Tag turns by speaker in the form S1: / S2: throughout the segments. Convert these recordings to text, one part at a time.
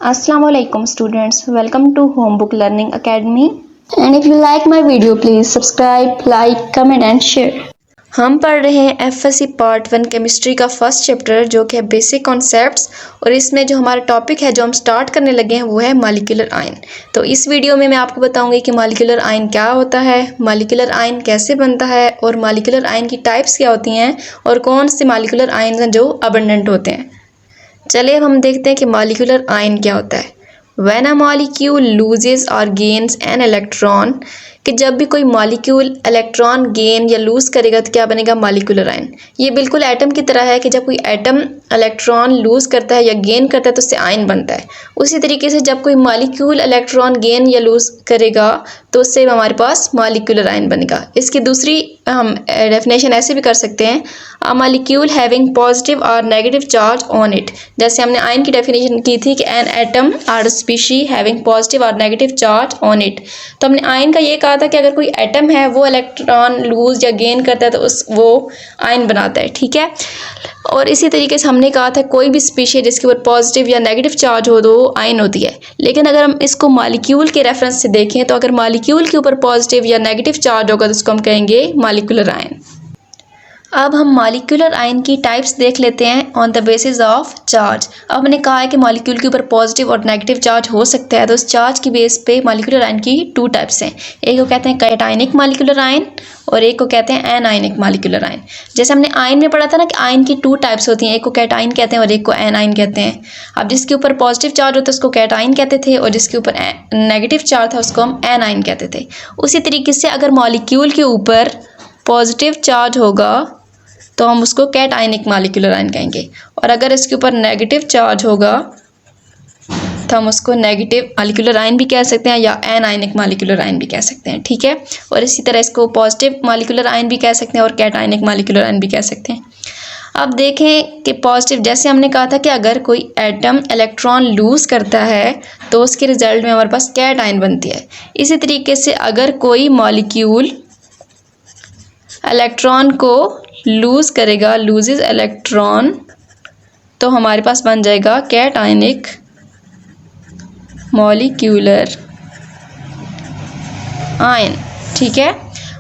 S1: Assalamualaikum students, welcome to Homebook Learning Academy. And if you like my video, please subscribe, like, comment and share. हम पढ़ रहे हैं FSc part 1 chemistry का first chapter जो कि है बेसिक कॉन्सेप्ट्स। और इसमें जो हमारा टॉपिक है जो हम स्टार्ट करने लगे हैं वो है मॉलिक्यूलर आयन। तो इस वीडियो में मैं आपको बताऊंगी कि मॉलिक्यूलर आयन क्या होता है, मॉलिक्यूलर आयन कैसे बनता है और मॉलिक्यूलर आयन की टाइप्स क्या होती हैं और कौन से मॉलिक्यूलर आयन हैं जो अबंडेंट होते हैं। चलिए अब हम देखते हैं कि मॉलिक्यूलर आयन क्या होता है। When a molecule loses or gains an electron, कि जब भी कोई मॉलिक्यूल इलेक्ट्रॉन गेन या लूज करेगा तो क्या बनेगा, मॉलिक्यूलर आयन। ये बिल्कुल एटम की तरह है कि जब कोई एटम इलेक्ट्रॉन लूज करता है या गेन करता है तो उससे आयन बनता है। उसी तरीके से जब कोई मॉलिक्यूल इलेक्ट्रॉन गेन या लूज करेगा तो उससे हमारे पास मॉलिक्यूलर आयन बनेगा। इसकी दूसरी हम डेफिनेशन ऐसे भी कर सकते हैं, अ मॉलिक्यूल हैविंग पॉजिटिव और नेगेटिव चार्ज ऑन इट। जैसे हमने आयन की डेफिनेशन की थी कि an atom or species having positive और नेगेटिव चार्ज ऑन इट। तो हमने आयन का ये कहा था कि अगर कोई एटम है वो इलेक्ट्रॉन लूज या गेन करता है तो वो आयन बनाता है, ठीक है। और इसी तरीके से हमने कहा था कोई भी स्पीशी जिसके ऊपर पॉजिटिव या नेगेटिव चार्ज हो तो वो आयन होती है। लेकिन अगर हम इसको मॉलिक्यूल के रेफरेंस से देखें तो अगर मॉलिक्यूल के ऊपर पॉजिटिव या नेगेटिव चार्ज होगा तो इसको हम कहेंगे मॉलिक्यूलर आयन। अब हम मॉलिक्यूलर आयन की टाइप्स देख लेते हैं on the basis of charge. अब हमने कहा है कि मॉलिक्यूल के ऊपर पॉजिटिव और नेगेटिव चार्ज हो सकता है, तो उस चार्ज की बेस पे मॉलिक्यूलर आयन की 2 टाइप्स हैं। एक को कहते हैं कैटायनिक मॉलिक्यूलर आयन और एक को कहते हैं एनायनिक मॉलिक्यूलर आयन। जैसे हमने आयन में पढ़ा था ना कि आयन की 2 टाइप्स होती हैं, एक को कैटायन कहते हैं और एक को एनायन कहते हैं। अब जिसके ऊपर पॉजिटिव चार्ज होता है उसको कैटायन कहते थे और जिसके ऊपर नेगेटिव चार्ज था उसको हम एनायन कहते थे। उसी तरीके से अगर मॉलिक्यूल के ऊपर पॉजिटिव चार्ज होगा तो हम उसको कैटायनिक मॉलिक्यूलर आयन कहेंगे और अगर इसके ऊपर नेगेटिव चार्ज होगा तो हम उसको नेगेटिव मॉलिक्यूलर आयन भी कह सकते हैं या एनायनिक मॉलिक्यूलर आयन भी कह सकते हैं, ठीक है। और इसी तरह इसको पॉजिटिव मॉलिक्यूलर आयन भी कह सकते हैं और कैटायनिक मॉलिक्यूलर आयन भी कह सकते हैं। अब देखें कि पॉजिटिव, जैसे हमने कहा था कि अगर कोई एटम इलेक्ट्रॉन लूज करता है तो उसके रिजल्ट में हमारे पास कैटायन बनती है। इसी तरीके से अगर कोई मॉलिक्यूल इलेक्ट्रॉन को लूज करेगा, लूजेस इलेक्ट्रॉन, तो हमारे पास बन जाएगा कैटायनिक मॉलिक्यूलर आयन, ठीक है।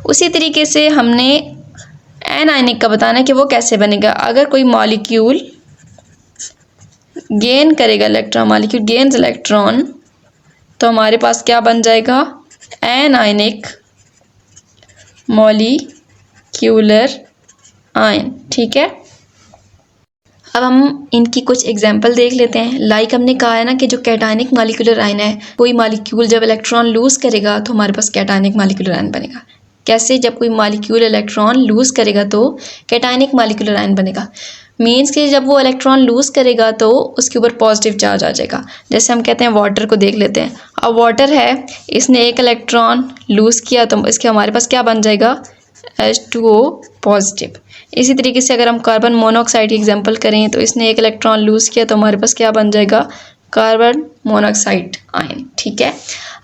S1: उसी तरीके से हमने एनायनिक का बताना है कि वो कैसे बनेगा। अगर कोई मॉलिक्यूल गेन करेगा इलेक्ट्रॉन, मॉलिक्यूल गेन्स इलेक्ट्रॉन, तो हमारे पास क्या बन जाएगा, एनायनिक मॉलिक्यूलर आयन, ठीक है। अब हम इनकी कुछ एग्जांपल देख लेते हैं। लाइक हमने कहा है ना कि जो कैटायनिक मॉलिक्यूलर आयन है, कोई मॉलिक्यूल जब इलेक्ट्रॉन लूज करेगा तो हमारे पास कैटायनिक मॉलिक्यूलर आयन बनेगा। कैसे, जब कोई मॉलिक्यूल इलेक्ट्रॉन लूज करेगा तो कैटायनिक मॉलिक्यूलर आयन बनेगा। मीन्स कि जब वो इलेक्ट्रॉन लूज करेगा तो उसके ऊपर पॉजिटिव चार्ज आ जाएगा। जैसे हम कहते हैं वाटर को देख लेते हैं। अब वाटर है, इसने एक इलेक्ट्रॉन लूज किया तो इसके हमारे पास क्या बन जाएगा, H2O पॉजिटिव। इसी तरीके से अगर हम कार्बन मोनोऑक्साइड की एग्जांपल करें तो इसने एक इलेक्ट्रॉन लूज किया तो हमारे पास क्या बन जाएगा, कार्बन मोनोऑक्साइड आयन, ठीक है।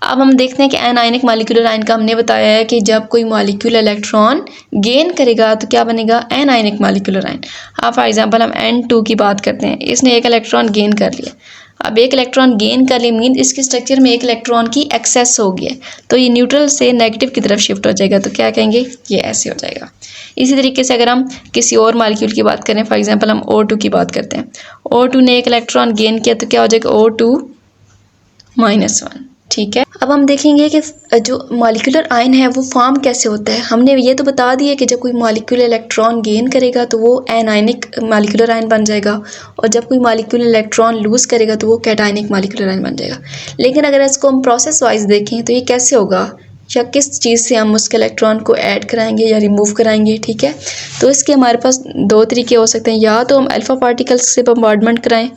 S1: अब हम देखते हैं कि एनायनिक मॉलिक्यूलर आयन का हमने बताया है कि जब कोई मॉलिक्यूल इलेक्ट्रॉन गेन करेगा तो क्या बनेगा, एनायनिक मॉलिक्यूलर आयन। अब फॉर एग्जांपल हम N2 की बात करते हैं, इसने एक इलेक्ट्रॉन गेन कर लिया। अब एक इलेक्ट्रॉन गेन कर लिया मीन इसके स्ट्रक्चर में एक इलेक्ट्रॉन की एक्सेस हो गई है, तो ये न्यूट्रल से नेगेटिव की तरफ शिफ्ट हो जाएगा, तो क्या कहेंगे, ये ऐसे हो जाएगा। इसी तरीके से अगर हम किसी और मॉलिक्यूल की बात करें, फॉर एग्जांपल हम O2 की बात करते हैं। O2 ने एक इलेक्ट्रॉन गेन किया तो क्या हो जाएगा, O2-1, ठीक है। अब हम देखेंगे कि जो मॉलिक्यूलर आयन है वो फॉर्म कैसे होता है। हमने ये तो बता दिया कि जब कोई मॉलिक्यूल इलेक्ट्रॉन गेन करेगा तो वो एनायनिक मॉलिक्यूलर आयन बन जाएगा और जब कोई मॉलिक्यूल इलेक्ट्रॉन लूज करेगा तो वो कैटायनिक मॉलिक्यूलर आयन बन जाएगा। लेकिन अगर इसको हम प्रोसेस वाइज देखें तो ये कैसे होगा, या किस चीज़ से हम उसके इलेक्ट्रॉन को ऐड कराएंगे या रिमूव कराएंगे, ठीक है। तो इसके हमारे पास 2 तरीके हो सकते हैं, या तो हम अल्फ़ा पार्टिकल्स से बम्बार्डमेंट कराएं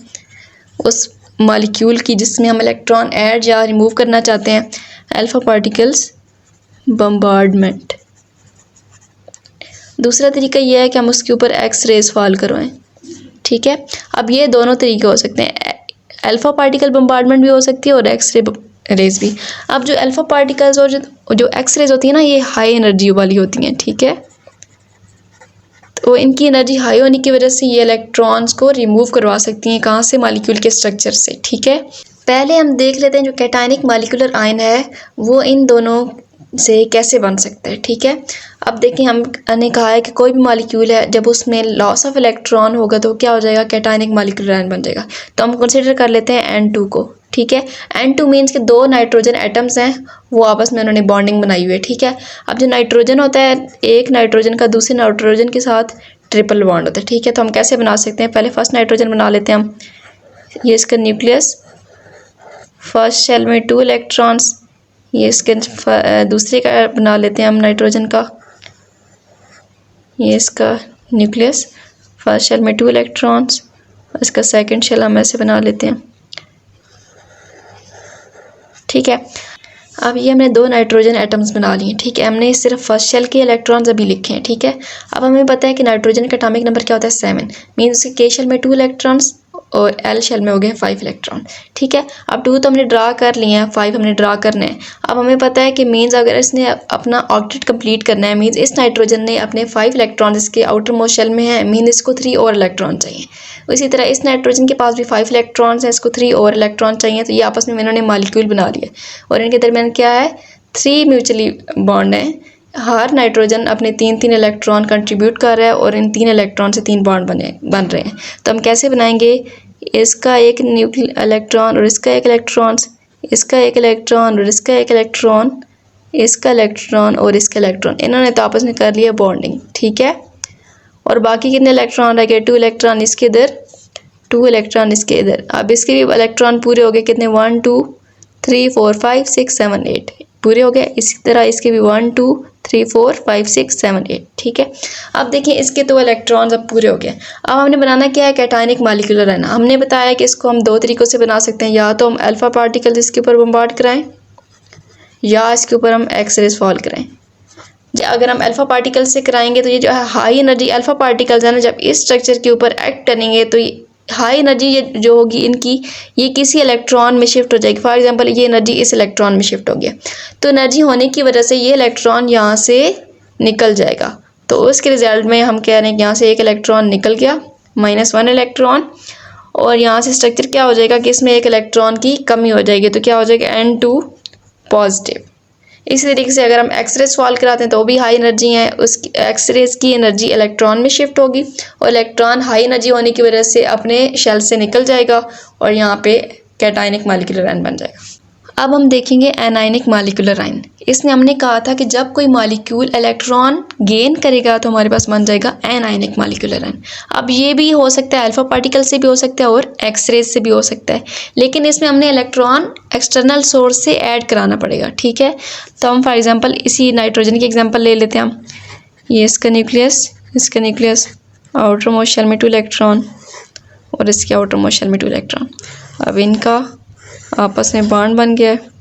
S1: उस मॉलिक्यूल की जिसमें हम इलेक्ट्रॉन ऐड या रिमूव करना चाहते हैं, अल्फ़ा पार्टिकल्स बम्बार्डमेंट। दूसरा तरीका यह है कि हम उसके ऊपर एक्स रेज फॉल करवाएं, ठीक है। अब ये दोनों तरीके हो सकते हैं, अल्फ़ा पार्टिकल बम्बार्डमेंट भी हो सकती है और एक्स रेज भी। अब जो अल्फ़ा पार्टिकल्स और जो एक्स रेज होती है ना, ये हाई एनर्जी वाली होती हैं, ठीक है। तो इनकी एनर्जी हाई होने की वजह से ये इलेक्ट्रॉन्स को रिमूव करवा सकती हैं, कहाँ से, मॉलिक्यूल के स्ट्रक्चर से। ठीक है, पहले हम देख लेते हैं जो कैटायनिक मॉलिक्यूलर आयन है वो इन दोनों से कैसे बन सकता है। ठीक है, अब देखिए हमने कहा है कि कोई भी मॉलिक्यूल है जब उसमें लॉस ऑफ इलेक्ट्रॉन होगा तो क्या हो जाएगा, कैटायनिक मॉलिक्यूलर आयन बन जाएगा। तो हम कंसिडर कर लेते हैं N2 को। ठीक है, N2 मीन्स के 2 नाइट्रोजन एटम्स हैं, वो आपस में उन्होंने बॉन्डिंग बनाई हुई है। ठीक है, अब जो नाइट्रोजन होता है, एक नाइट्रोजन का दूसरे नाइट्रोजन के साथ ट्रिपल बॉन्ड होता है। ठीक है, तो हम कैसे बना सकते हैं, पहले फर्स्ट नाइट्रोजन बना लेते हैं हम। ये इसका न्यूक्लियस, फर्स्ट शेल में 2 इलेक्ट्रॉन्स, ये इसके दूसरे का बना लेते हैं हम नाइट्रोजन का। ये इसका न्यूक्लियस, फर्स्ट शेल में 2 इलेक्ट्रॉन्स, इसका सेकंड शेल हम ऐसे बना लेते हैं। ठीक है, अब ये हमने 2 नाइट्रोजन एटम्स बना लिए। ठीक है, हमने सिर्फ फर्स्ट शेल के इलेक्ट्रॉन्स अभी लिखे हैं। ठीक है, अब हमें पता है कि नाइट्रोजन का एटॉमिक नंबर क्या होता है, 7, मीन्स के के शेल में 2 इलेक्ट्रॉन्स और एल शेल में हो गए 5 इलेक्ट्रॉन। ठीक है, अब 2 तो हमने ड्रा कर लिए हैं, 5 हमने ड्रा करने हैं। अब हमें पता है कि मीन्स अगर इसने अपना ऑक्टेट कंप्लीट करना है, मीन्स इस नाइट्रोजन ने अपने 5 इलेक्ट्रॉन इसके आउटर मोस्ट शेल में है, मीन इसको 3 और इलेक्ट्रॉन चाहिए। इसी तरह इस नाइट्रोजन के पास भी 5 इलेक्ट्रॉन्स हैं, इसको 3 और इलेक्ट्रॉन चाहिए। तो ये आपस में इन्होंने मॉलिक्यूल बना लिया और इनके दरमियान क्या है, 3 म्यूचुअली बॉन्ड हैं। हर नाइट्रोजन अपने 3-3 इलेक्ट्रॉन कंट्रीब्यूट कर रहा है और इन 3 इलेक्ट्रॉन से 3 बॉन्ड बन रहे हैं। तो हम कैसे बनाएंगे, इसका एक इलेक्ट्रॉन और इसका एक इलेक्ट्रॉन, इसका एक इलेक्ट्रॉन और इसका एक इलेक्ट्रॉन, इसका इलेक्ट्रॉन और इसका इलेक्ट्रॉन, इन्होंने तो आपस में कर लिया बॉन्डिंग। ठीक है, और बाकी कितने इलेक्ट्रॉन रह गए, 2 इलेक्ट्रॉन इसके इधर, 2 इलेक्ट्रॉन इसके इधर। अब इसके भी इलेक्ट्रॉन पूरे हो गए, कितने, 1 2 3 4 5 6 7 8 पूरे हो गए। इसी तरह इसके भी 1 2 3 4 5 6 7 8। ठीक है, अब देखिए इसके 2 इलेक्ट्रॉन्स अब पूरे हो गए। अब हमने बनाना क्या है, कैटायनिक मॉलिक्यूलर आयन। हमने बताया कि इसको हम 2 तरीक़ों से बना सकते हैं, या तो हम अल्फ़ा पार्टिकल्स इसके ऊपर बम्बार्ड कराएं या इसके ऊपर हम एक्सरेज फॉल कराएं। अगर हम अल्फ़ा पार्टिकल से कराएंगे तो ये जो है हाई एनर्जी अल्फ़ा पार्टिकल्स है ना, जब इस स्ट्रक्चर के ऊपर एक्ट करेंगे तो हाई एनर्जी ये जो होगी इनकी, ये किसी इलेक्ट्रॉन में शिफ्ट हो जाएगी। फॉर एग्जांपल ये एनर्जी इस इलेक्ट्रॉन में शिफ्ट हो गया, तो एनर्जी होने की वजह से ये इलेक्ट्रॉन यहाँ से निकल जाएगा। तो उसके रिजल्ट में हम कह रहे हैं कि यहाँ से एक इलेक्ट्रॉन निकल गया, -1 इलेक्ट्रॉन, और यहाँ से स्ट्रक्चर क्या हो जाएगा कि इसमें एक इलेक्ट्रॉन की कमी हो जाएगी। तो क्या हो जाएगा, N2 पॉजिटिव। इसी तरीके से अगर हम एक्सरेज सॉल्व कराते हैं तो वो भी हाई एनर्जी है, उस एक्सरेज की एनर्जी इलेक्ट्रॉन में शिफ्ट होगी और इलेक्ट्रॉन हाई एनर्जी होने की वजह से अपने शेल से निकल जाएगा और यहाँ पे कैटायनिक मॉलिक्यूलर आयन बन जाएगा। अब हम देखेंगे एनायनिक मॉलिक्यूलर आयन। इसमें हमने कहा था कि जब कोई मॉलिक्यूल इलेक्ट्रॉन गेन करेगा तो हमारे पास बन जाएगा एनायनिक मॉलिक्यूलर आयन। अब ये भी हो सकता है अल्फा पार्टिकल से भी हो सकता है और एक्सरेज से भी हो सकता है, लेकिन इसमें हमने इलेक्ट्रॉन एक्सटर्नल सोर्स से ऐड कराना पड़ेगा। ठीक है, तो हम फॉर एग्जांपल इसी नाइट्रोजन की एग्जांपल ले लेते हैं हम। ये इसका न्यूक्लियस, आउटर मोस्ट शेल में 2 इलेक्ट्रॉन और इसके आउटर मोस्ट शेल में 2 इलेक्ट्रॉन। अब इनका आपस में बॉन्ड बन गया है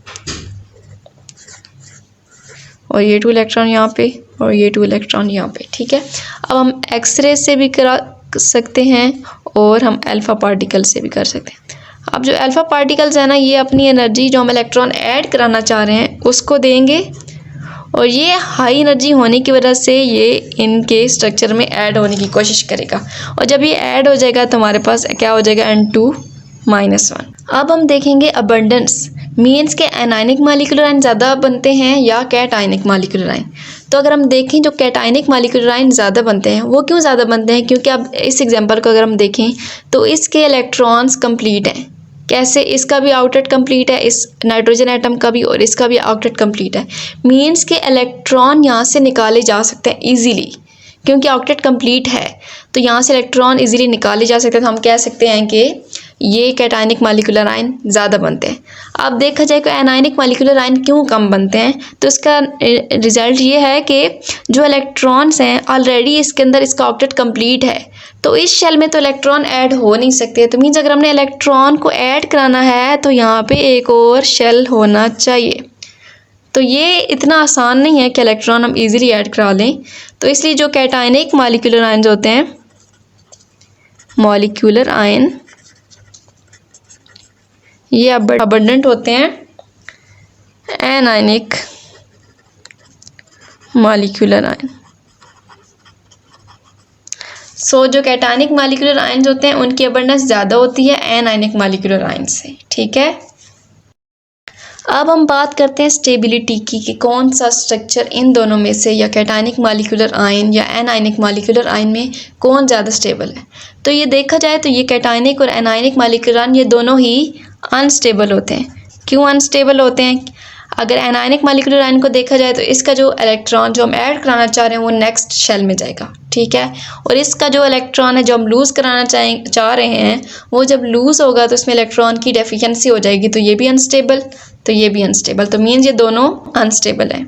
S1: और ये 2 इलेक्ट्रॉन यहाँ पे और ये 2 इलेक्ट्रॉन यहाँ पे। ठीक है, अब हम एक्सरे से भी करा सकते हैं और हम अल्फ़ा पार्टिकल से भी कर सकते हैं। अब जो अल्फ़ा पार्टिकल्स है ना, ये अपनी एनर्जी जो हम इलेक्ट्रॉन ऐड कराना चाह रहे हैं उसको देंगे और ये हाई एनर्जी होने की वजह से ये इनके स्ट्रक्चर में ऐड होने की कोशिश करेगा और जब ये ऐड हो जाएगा तो हमारे पास क्या हो जाएगा, N2-1। अब हम देखेंगे अबंडेंस, मीन्स के एनायनिक मॉलिक्यूलर आयन ज़्यादा बनते हैं या कैटायनिक मॉलिक्यूलर आयन। तो अगर हम देखें जो कैटायनिक मॉलिक्यूलर आयन ज़्यादा बनते हैं, वो क्यों ज़्यादा बनते हैं, क्योंकि अब इस एग्जांपल को अगर हम देखें तो इसके इलेक्ट्रॉन्स कंप्लीट हैं। कैसे, इसका भी आउटलेट कंप्लीट है, इस नाइट्रोजन एटम का भी, और इसका भी आउटलेट कंप्लीट है। मीन्स के इलेक्ट्रॉन यहाँ से निकाले जा सकते हैं ईजीली, क्योंकि आउटलेट कंप्लीट है तो यहाँ से इलेक्ट्रॉन इजीली निकाले जा सकते हैं। तो हम कह सकते हैं कि ये कैटायनिक मॉलिक्यूलर आयन ज़्यादा बनते हैं। अब देखा जाए कि एनायनिक मॉलिक्यूलर आयन क्यों कम बनते हैं, तो इसका रिजल्ट ये है कि जो इलेक्ट्रॉन्स हैं ऑलरेडी इसके अंदर इसका आउटलेट कंप्लीट है, तो इस शेल में तो इलेक्ट्रॉन ऐड हो नहीं सकते। तो मीन्स अगर हमने इलेक्ट्रॉन को ऐड कराना है तो यहाँ पे एक और शेल होना चाहिए। तो ये इतना आसान नहीं है कि इलेक्ट्रॉन हम इजीली ऐड करा लें। तो इसलिए जो कैटायनिक मॉलिक्यूलर आयन होते हैं, मॉलिक्यूलर आयन, ये अबंडेंट होते हैं एनायनिक मॉलिक्यूलर आयन। सो जो कैटायनिक मॉलिक्यूलर आयन्स होते हैं उनकी अबंडेंस ज़्यादा होती है एनायनिक मॉलिक्यूलर आयन से। ठीक है, अब हम बात करते हैं स्टेबिलिटी की कि कौन सा स्ट्रक्चर इन दोनों में से या कैटायनिक मॉलिक्यूलर आयन या एनायनिक मॉलिक्यूलर आयन में कौन ज़्यादा स्टेबल है। तो ये देखा जाए तो ये कैटायनिक और एनायनिक मॉलिक्यूलर आयन ये दोनों ही अनस्टेबल होते हैं। क्यों अनस्टेबल होते हैं? अगर एनायनिक मॉलिक्यूलर आयन को देखा जाए तो इसका जो इलेक्ट्रॉन जो हम ऐड कराना चाह रहे हैं वो नेक्स्ट शेल में जाएगा। ठीक है, और इसका जो इलेक्ट्रॉन है जो हम लूज़ कराना चाह रहे हैं वो जब लूज़ होगा तो इसमें इलेक्ट्रॉन की डेफिशिएंसी हो जाएगी, तो ये भी अनस्टेबल, तो ये भी अनस्टेबल, तो मीन्स ये दोनों अनस्टेबल है।